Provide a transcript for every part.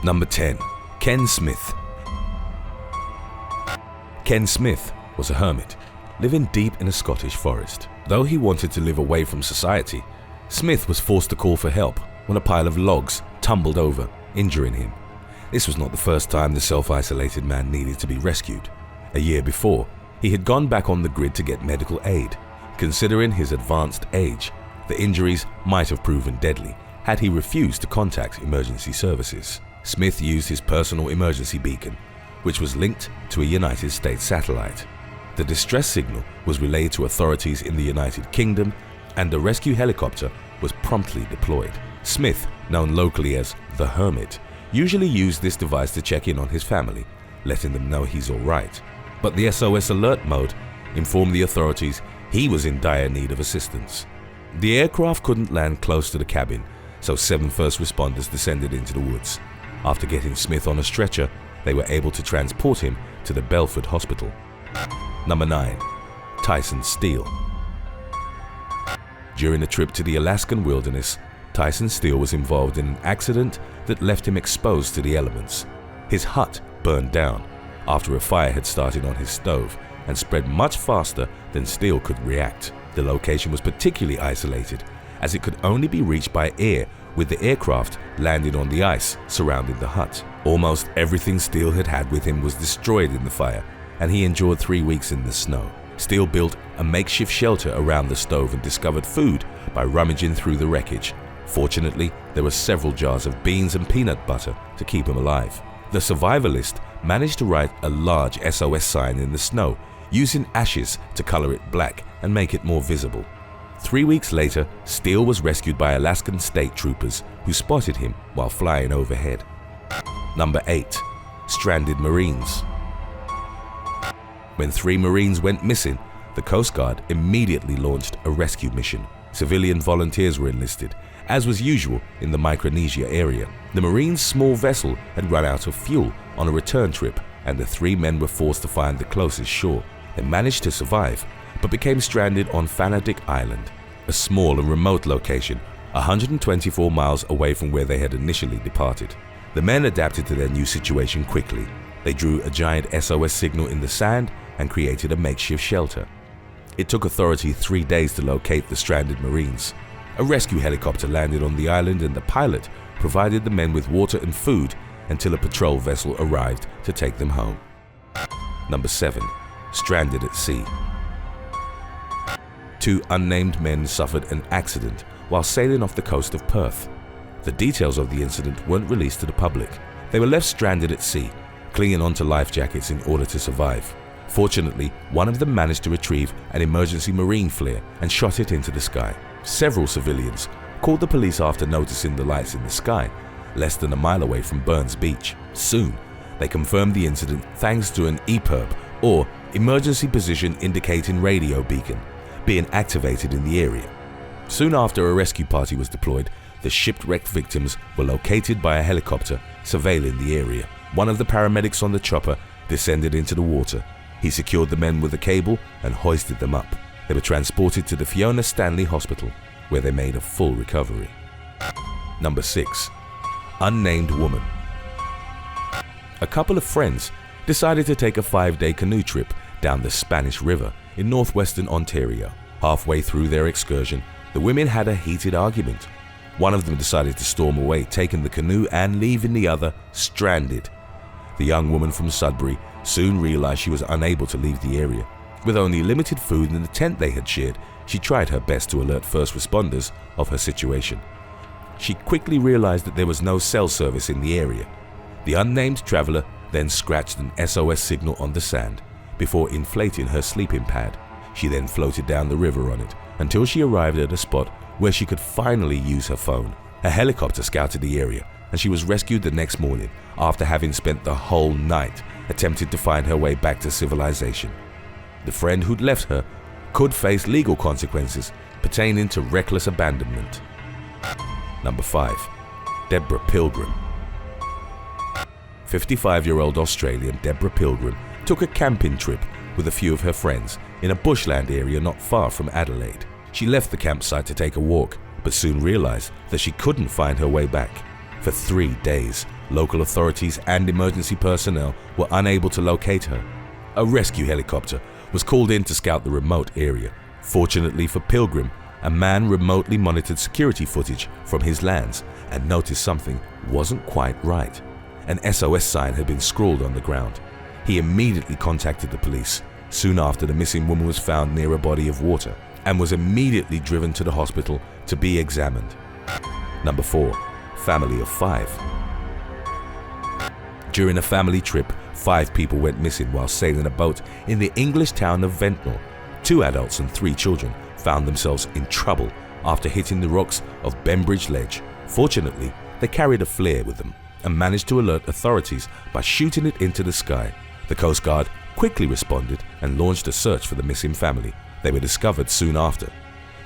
Number 10. Ken Smith. Ken Smith was a hermit, living deep in a Scottish forest. Though he wanted to live away from society, Smith was forced to call for help when a pile of logs tumbled over, injuring him. This was not the first time the self-isolated man needed to be rescued. A year before, he had gone back on the grid to get medical aid. Considering his advanced age, the injuries might have proven deadly had he refused to contact emergency services. Smith used his personal emergency beacon, which was linked to a United States satellite. The distress signal was relayed to authorities in the United Kingdom, and a rescue helicopter was promptly deployed. Smith, known locally as the Hermit, usually used this device to check in on his family, letting them know he's alright. But the SOS alert mode informed the authorities he was in dire need of assistance. The aircraft couldn't land close to the cabin, so 7 first responders descended into the woods. After getting Smith on a stretcher, they were able to transport him to the Belford Hospital. Number 9. Tyson Steele. During a trip to the Alaskan wilderness, Tyson Steele was involved in an accident that left him exposed to the elements. His hut burned down after a fire had started on his stove and spread much faster than Steele could react. The location was particularly isolated, as it could only be reached by air, with the aircraft landing on the ice surrounding the hut. Almost everything Steele had with him was destroyed in the fire, and he endured 3 weeks in the snow. Steele built a makeshift shelter around the stove and discovered food by rummaging through the wreckage. Fortunately, there were several jars of beans and peanut butter to keep him alive. The survivalist managed to write a large SOS sign in the snow, using ashes to color it black and make it more visible. 3 weeks later, Steele was rescued by Alaskan state troopers who spotted him while flying overhead. Number 8. Stranded Marines. When 3 Marines went missing, the Coast Guard immediately launched a rescue mission. Civilian volunteers were enlisted, as was usual in the Micronesia area. The Marines' small vessel had run out of fuel on a return trip, and the 3 men were forced to find the closest shore. They managed to survive, but became stranded on Fanatic Island, a small and remote location 124 miles away from where they had initially departed. The men adapted to their new situation quickly. They drew a giant SOS signal in the sand and created a makeshift shelter. It took authorities 3 days to locate the stranded Marines. A rescue helicopter landed on the island, and the pilot provided the men with water and food until a patrol vessel arrived to take them home. Number 7. Stranded at sea. 2 unnamed men suffered an accident while sailing off the coast of Perth. The details of the incident weren't released to the public. They were left stranded at sea, clinging onto life jackets in order to survive. Fortunately, one of them managed to retrieve an emergency marine flare and shot it into the sky. Several civilians called the police after noticing the lights in the sky, less than a mile away from Burns Beach. Soon, they confirmed the incident thanks to an EPIRB, or Emergency Position Indicating Radio Beacon, being activated in the area. Soon after a rescue party was deployed, the shipwrecked victims were located by a helicopter surveilling the area. One of the paramedics on the chopper descended into the water. He secured the men with a cable and hoisted them up. They were transported to the Fiona Stanley Hospital, where they made a full recovery. Number 6. Unnamed woman. A couple of friends decided to take a 5-day canoe trip down the Spanish River in northwestern Ontario. Halfway through their excursion, the women had a heated argument. One of them decided to storm away, taking the canoe and leaving the other stranded. The young woman from Sudbury soon realized she was unable to leave the area. With only limited food in the tent they had shared, she tried her best to alert first responders of her situation. She quickly realized that there was no cell service in the area. The unnamed traveler then scratched an SOS signal on the sand before inflating her sleeping pad. She then floated down the river on it until she arrived at a spot where she could finally use her phone. A helicopter scouted the area, and she was rescued the next morning after having spent the whole night attempting to find her way back to civilization. The friend who'd left her could face legal consequences pertaining to reckless abandonment. Number 5. Deborah Pilgrim. 55-year-old Australian Deborah Pilgrim took a camping trip with a few of her friends in a bushland area not far from Adelaide. She left the campsite to take a walk, but soon realized that she couldn't find her way back. For 3 days, local authorities and emergency personnel were unable to locate her. A rescue helicopter was called in to scout the remote area. Fortunately for Pilgrim, a man remotely monitored security footage from his lands and noticed something wasn't quite right. An SOS sign had been scrawled on the ground. He immediately contacted the police. Soon after, the missing woman was found near a body of water and was immediately driven to the hospital to be examined. Number 4. Family of 5. During a family trip, 5 people went missing while sailing a boat in the English town of Ventnor. 2 adults and 3 children found themselves in trouble after hitting the rocks of Bembridge Ledge. Fortunately, they carried a flare with them and managed to alert authorities by shooting it into the sky. The Coast Guard quickly responded and launched a search for the missing family. They were discovered soon after.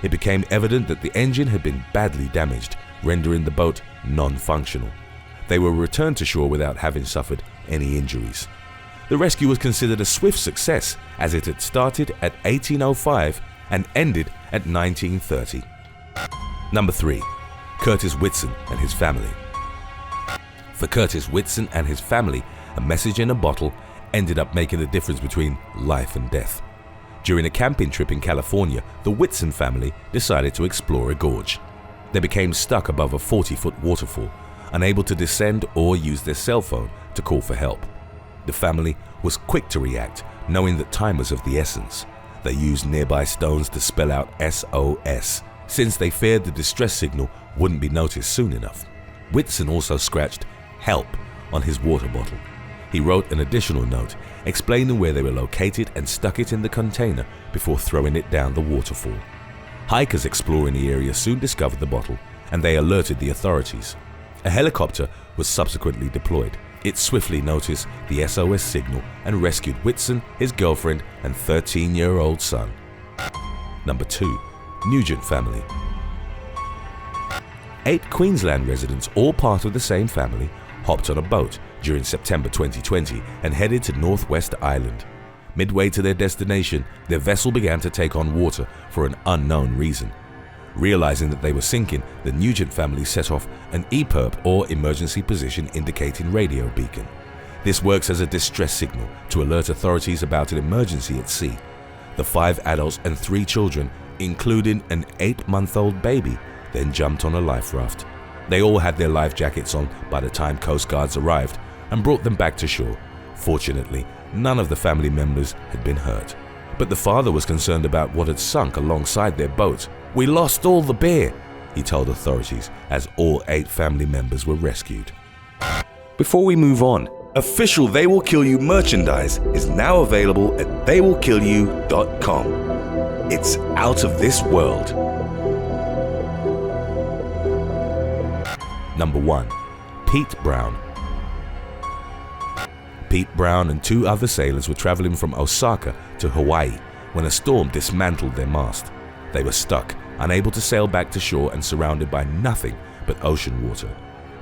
It became evident that the engine had been badly damaged, rendering the boat non-functional. They were returned to shore without having suffered any injuries. The rescue was considered a swift success as it had started at 1805 and ended at 1930. Number 3. Curtis Whitson and his family. For Curtis Whitson and his family, a message in a bottle ended up making the difference between life and death. During a camping trip in California, the Whitson family decided to explore a gorge. They became stuck above a 40-foot waterfall, unable to descend or use their cell phone to call for help. The family was quick to react, knowing that time was of the essence. They used nearby stones to spell out SOS, since they feared the distress signal wouldn't be noticed soon enough. Whitson also scratched "Help" on his water bottle. He wrote an additional note explaining where they were located and stuck it in the container before throwing it down the waterfall. Hikers exploring the area soon discovered the bottle and they alerted the authorities. A helicopter was subsequently deployed. It swiftly noticed the SOS signal and rescued Whitson, his girlfriend, and 13-year-old son. Number 2. Nugent family. 8 Queensland residents, all part of the same family, hopped on a boat during September 2020 and headed to Northwest Island. Midway to their destination, their vessel began to take on water for an unknown reason. Realizing that they were sinking, the Nugent family set off an EPIRB, or Emergency Position Indicating Radio beacon. This works as a distress signal to alert authorities about an emergency at sea. The 5 adults and 3 children, including an 8-month-old baby, then jumped on a life raft. They all had their life jackets on by the time Coast Guards arrived and brought them back to shore. Fortunately, none of the family members had been hurt. But the father was concerned about what had sunk alongside their boat. "We lost all the beer," he told authorities as all 8 family members were rescued. Before we move on, official They Will Kill You merchandise is now available at theywillkillyou.com. It's out of this world. Number 1. Pete Brown. Pete Brown and 2 other sailors were traveling from Osaka to Hawaii when a storm dismantled their mast. They were stuck, unable to sail back to shore and surrounded by nothing but ocean water.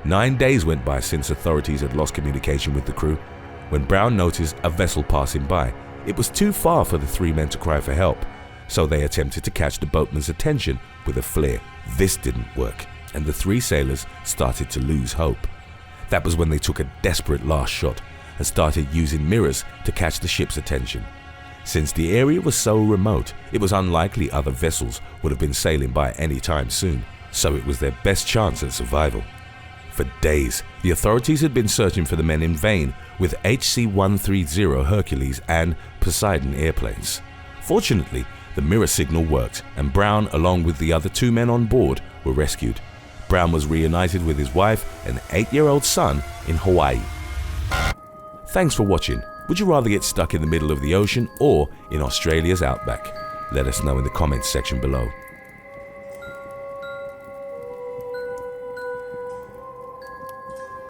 9 days went by since authorities had lost communication with the crew. When Brown noticed a vessel passing by, it was too far for the 3 men to cry for help, so they attempted to catch the boatman's attention with a flare. This didn't work, and the 3 sailors started to lose hope. That was when they took a desperate last shot and started using mirrors to catch the ship's attention. Since the area was so remote, it was unlikely other vessels would have been sailing by any time soon, so it was their best chance at survival. For days, the authorities had been searching for the men in vain with HC-130 Hercules and Poseidon airplanes. Fortunately, the mirror signal worked and Brown, along with the other 2 men on board, were rescued. Brown was reunited with his wife and 8-year-old son in Hawaii. Thanks for watching. Would you rather get stuck in the middle of the ocean or in Australia's outback? Let us know in the comments section below.